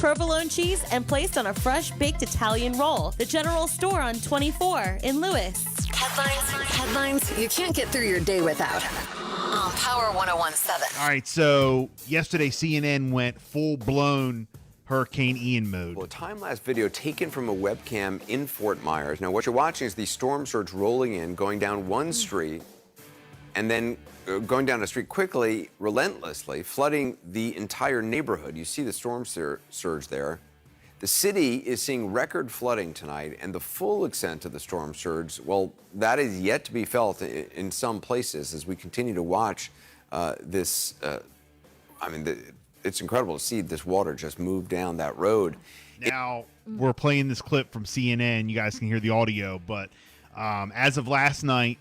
provolone cheese, and placed on a fresh baked Italian roll. The General Store on 24 in Lewis. Headlines you can't get through your day without. On Power 101.7. All right, so yesterday CNN went full-blown Hurricane Ian mode. Well, a time-lapse video taken from a webcam in Fort Myers. Now, what you're watching is the storm surge rolling in, going down one street, and then going down a street quickly, relentlessly, flooding the entire neighborhood. You see the storm surge there. The city is seeing record flooding tonight, and the full extent of the storm surge, well, that is yet to be felt in some places as we continue to watch this. It's incredible to see this water just move down that road. Now, we're playing this clip from CNN. You guys can hear the audio, but as of last night,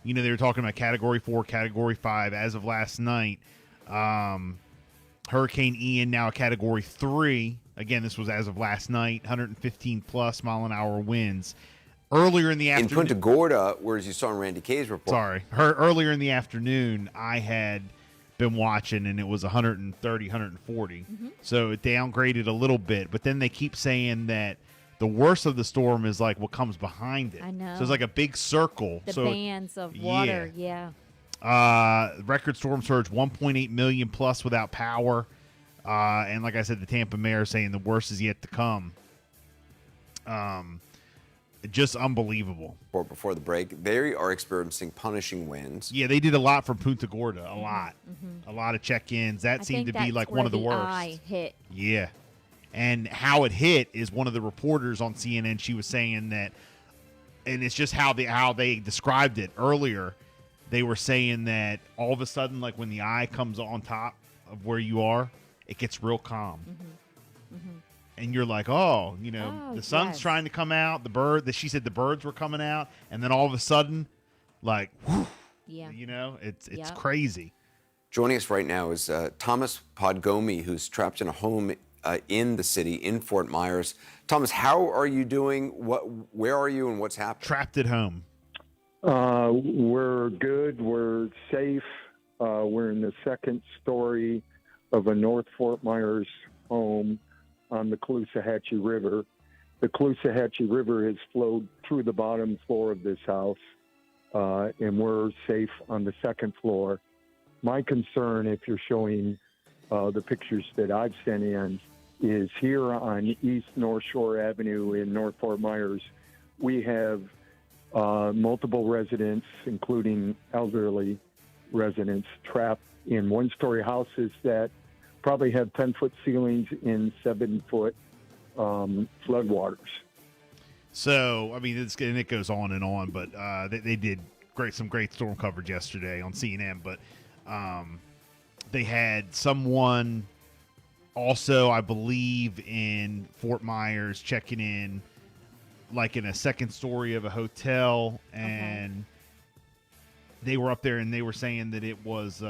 you know, they were talking about Category 4, Category 5. As of last night, Hurricane Ian now a Category 3. Again, this was as of last night, 115-plus mile-an-hour winds. Earlier in the afternoon. In Punta Gorda, whereas you saw in Randy Kay's report. Earlier in the afternoon, I had been watching, and it was 130, 140. Mm-hmm. So it downgraded a little bit. But then they keep saying that the worst of the storm is like what comes behind it. I know. So it's like a big circle. The bands of water, yeah. Record storm surge, 1.8 million plus without power. And like I said, the Tampa mayor saying the worst is yet to come. Just unbelievable. Before the break, they are experiencing punishing winds. Yeah, they did a lot from Punta Gorda, a lot. Mm-hmm. A lot of check-ins. That seemed to be like one of the worst. Eye hit. Yeah. And how it hit is one of the reporters on CNN, she was saying that, and it's just how they described it earlier. They were saying that all of a sudden, like when the eye comes on top of where you are, it gets real calm. Mm-hmm. Mm-hmm. And you're like, the sun's trying to come out. She said the birds were coming out. And then all of a sudden, like, whew, it's crazy. Joining us right now is Thomas Podgomi, who's trapped in a home in the city, in Fort Myers. Thomas, how are you doing? Where are you and what's happening? Trapped at home. We're good. We're safe. We're in the second story of a North Fort Myers home on the Caloosahatchee River. The Caloosahatchee River has flowed through the bottom floor of this house, and we're safe on the second floor. My concern, if you're showing the pictures that I've sent in, is here on East North Shore Avenue in North Fort Myers, we have multiple residents, including elderly residents, trapped in one-story houses that probably have 10-foot ceilings in 7-foot floodwaters. So, I mean, and it goes on and on, but they did some great storm coverage yesterday on CNN, but they had someone also, I believe, in Fort Myers checking in, like in a second story of a hotel, and they were up there and they were saying that it was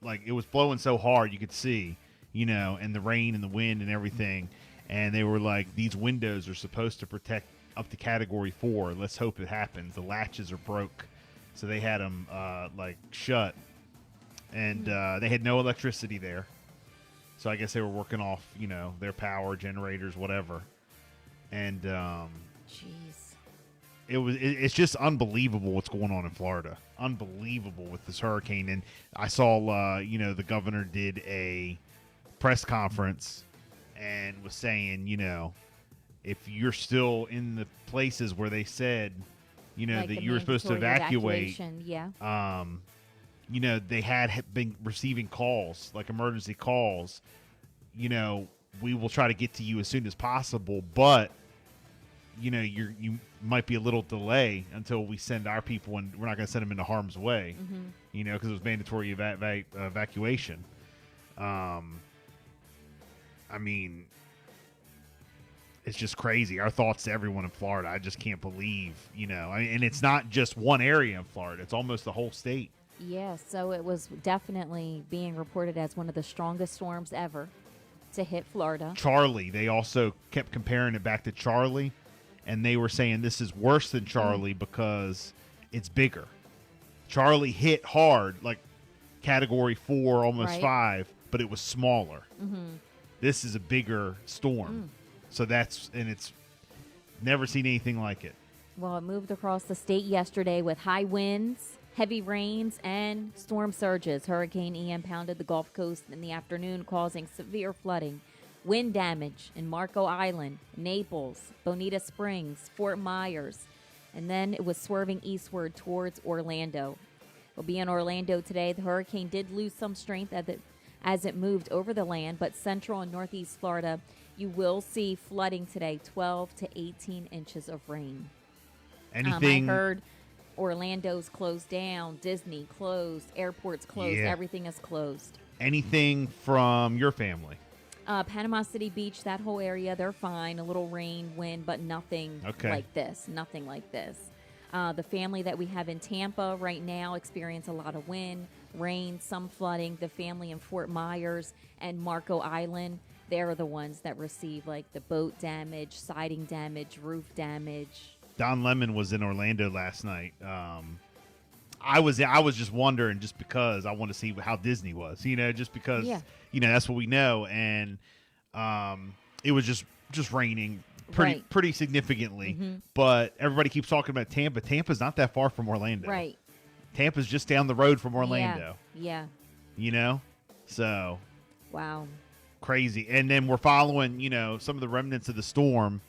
like it was blowing so hard you could see, and the rain and the wind and everything. And they were like, these windows are supposed to protect up to Category 4. Let's hope it happens. The latches are broke. So they had them shut. And they had no electricity there. So I guess they were working off, their power generators, whatever. And it's just unbelievable what's going on in Florida. Unbelievable with this hurricane. And I saw, the governor did a press conference and was saying, if you're still in the places where they said, like that you were supposed to evacuate, they had been receiving calls, like emergency calls, we will try to get to you as soon as possible, but you might be a little delay until we send our people, and we're not going to send them into harm's way, because it was mandatory evacuation. I mean, it's just crazy. Our thoughts to everyone in Florida. I just can't believe, and it's not just one area in Florida. It's almost the whole state. Yeah, so it was definitely being reported as one of the strongest storms ever to hit Florida. Charlie, they also kept comparing it back to Charlie, and they were saying this is worse than Charlie because it's bigger. Charlie hit hard, like Category 4, almost 5, but it was smaller. This is a bigger storm. So it's never seen anything like it. Well, it moved across the state yesterday with high winds, heavy rains, and storm surges. Hurricane Ian pounded the Gulf Coast in the afternoon, causing severe flooding, wind damage in Marco Island, Naples, Bonita Springs, Fort Myers, and then it was swerving eastward towards Orlando. We'll be in Orlando today. The hurricane did lose some strength as it moved over the land, but central and northeast Florida, you will see flooding today, 12 to 18 inches of rain. Anything? I heard Orlando's closed down, Disney closed, airports closed, everything is closed. Anything from your family? Panama City Beach, that whole area, they're fine. A little rain, wind, but nothing like this. Nothing like this. The family that we have in Tampa right now experience a lot of wind, rain, some flooding. The family in Fort Myers and Marco Island, they're the ones that receive like the boat damage, siding damage, roof damage. Don Lemon was in Orlando last night. I was just wondering, just because I want to see how Disney was, just because, that's what we know. And it was just raining pretty significantly. But everybody keeps talking about Tampa. Tampa's not that far from Orlando. Right. Tampa's just down the road from Orlando. Yeah. So. Wow. Crazy. And then we're following, some of the remnants of the storm,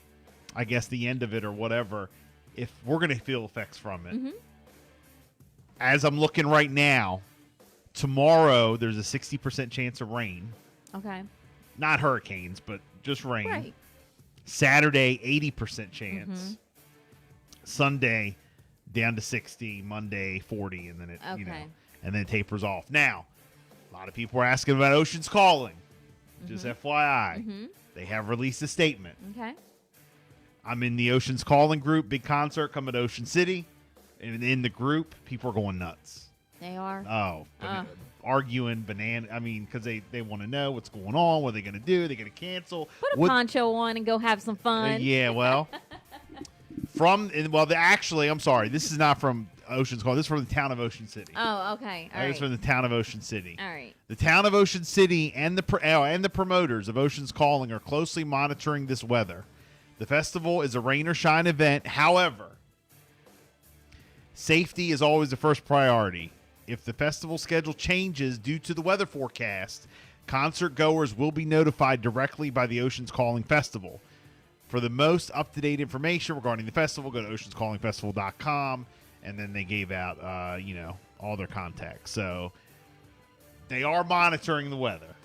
I guess the end of it or whatever, if we're going to feel effects from it. As I'm looking right now, tomorrow there's a 60% chance of rain. Okay. Not hurricanes, but just rain. Right. Saturday, 80% chance. Sunday, down to 60. Monday, 40. And then it, and then it tapers off. Now, a lot of people are asking about Ocean's Calling. Just FYI. They have released a statement. Okay. I'm in the Ocean's Calling group. Big concert coming to Ocean City. And in the group, people are going nuts. They are? Arguing, because they want to know what's going on. What are they going to do? Are they going to cancel? Put a poncho on and go have some fun. Actually, I'm sorry. This is not from Ocean's Calling. This is from the town of Ocean City. Oh, okay. All right. This is from the town of Ocean City. All right. The town of Ocean City and the promoters of Ocean's Calling are closely monitoring this weather. The festival is a rain or shine event. However, safety is always the first priority. If the festival schedule changes due to the weather forecast, concert goers will be notified directly by the Ocean's Calling Festival. For the most up-to-date information regarding the festival, go to oceanscallingfestival.com, and then they gave out, all their contacts. So they are monitoring the weather.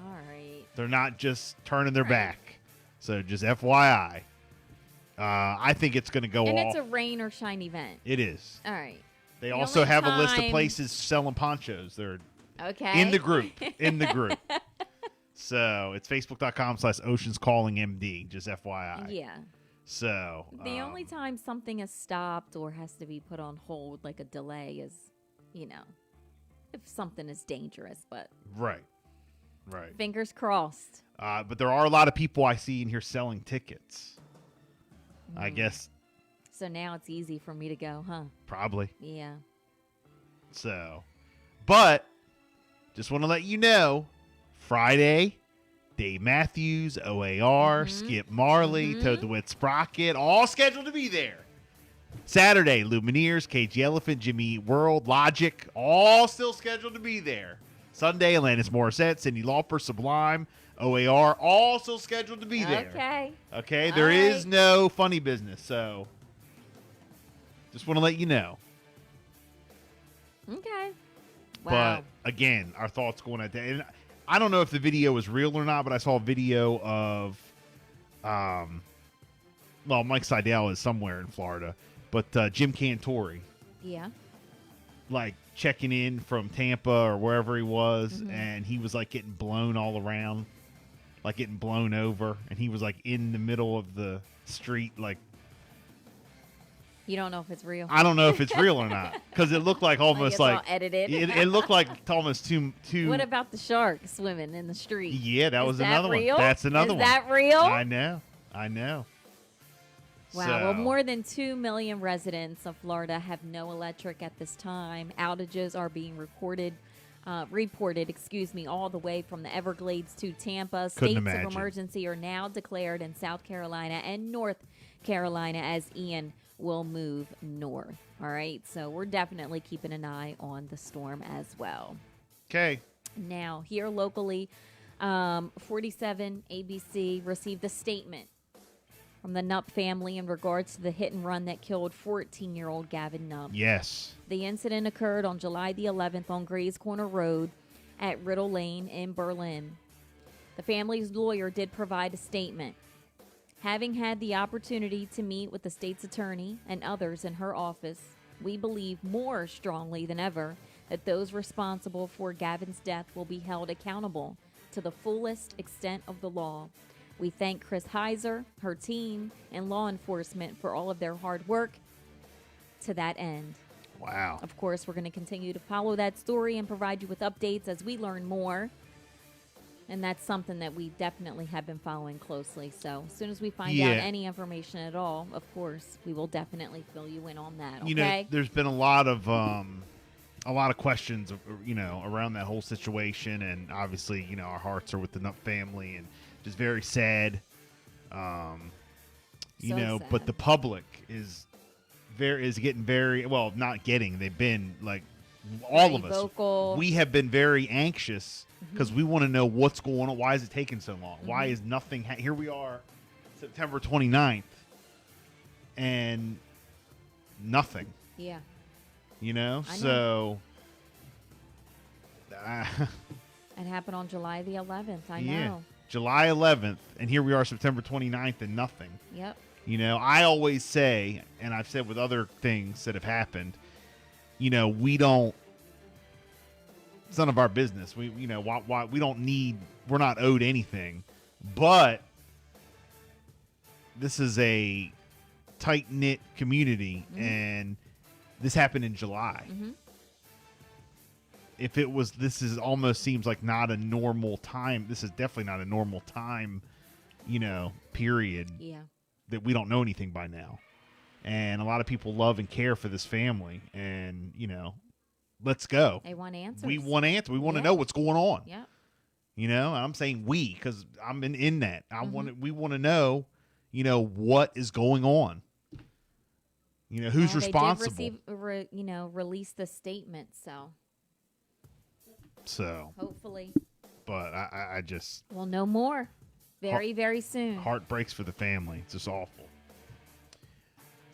All right. They're not just turning their back. So just FYI. I think it's going to go off. And it's a rain or shine event. It is. All right. They also have a list of places selling ponchos. They're in the group. So it's facebook.com/oceanscallingmd. Just FYI. Yeah. So the only time something is stopped or has to be put on hold, like a delay, is, if something is dangerous. But right. Fingers crossed. But there are a lot of people I see in here selling tickets. I guess. So now it's easy for me to go, huh? Probably. Yeah. So, but just want to let you know, Friday, Dave Matthews, OAR, Skip Marley, Toad the Wet Sprocket, all scheduled to be there. Saturday, Lumineers, Cage Elephant, Jimmy Eat World, Logic, all still scheduled to be there. Sunday, Alanis Morissette, Cyndi Lauper, Sublime, OAR, all still scheduled to be there. Okay, there is no funny business, so just want to let you know. Okay. But Wow. again, our thoughts going at that. And I don't know if the video was real or not, but I saw a video of, Mike Seidel is somewhere in Florida, but Jim Cantori. Yeah. Like checking in from Tampa or wherever he was, and he was like getting blown all around, like getting blown over, and he was like in the middle of the street, like. You don't know if it's real. I don't know if it's real or not, because it looked like almost like it's all edited. It looked like almost too. What about the shark swimming in the street? Yeah, that was another real? one. That's another one. Is that real? I know. Wow. Well, more than 2 million residents of Florida have no electric at this time. Outages are being reported reported, all the way from the Everglades to Tampa. Couldn't States imagine. of emergency are now declared in South Carolina and North Carolina as Ian will move north. All right, so we're definitely keeping an eye on the storm as well. Okay. Now, here locally, 47 ABC received a statement from the Knupp family in regards to the hit and run that killed 14-year-old Gavin Knupp. Yes. The incident occurred on July the 11th on Grays Corner Road at Riddle Lane in Berlin. The family's lawyer did provide a statement. Having had the opportunity to meet with the state's attorney and others in her office, we believe more strongly than ever that those responsible for Gavin's death will be held accountable to the fullest extent of the law. We thank Chris Heiser, her team, and law enforcement for all of their hard work to that end. Wow. Of course, we're going to continue to follow that story and provide you with updates as we learn more. And that's something that we definitely have been following closely. So as soon as we find out any information at all, of course, we will definitely fill you in on that. Okay? You know, there's been a lot of questions, around that whole situation, and obviously, our hearts are with the Knupp family, and just very sad. Sad. But the public is getting very not getting. They've been like all of us. Vocal. We have been very anxious because we want to know what's going on. Why is it taking so long? Why is nothing? Here we are, September 29th, and nothing. Yeah. So. It happened on July the 11th. I Yeah. know. July 11th, and here we are, September 29th, and nothing. Yep. I always say, and I've said with other things that have happened, we don't. It's none of our business. Why we don't need. We're not owed anything, but this is a tight knit community, and this happened in July. If it was, almost seems like not a normal time. This is definitely not a normal time, period. Yeah. That we don't know anything by now. And a lot of people love and care for this family. And, let's go. They want answers. We want answers. We want to know what's going on. Yeah. And I'm saying we, because I'm in that. We want to know, what is going on. Who's responsible. They did release the statement, so hopefully. But I just. We'll know more very, very soon. Heart breaks for the family. It's just awful.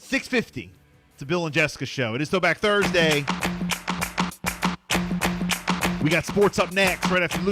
6:50. It's a Bill and Jessica show. It is Throwback Thursday. We got sports up next right after Luke.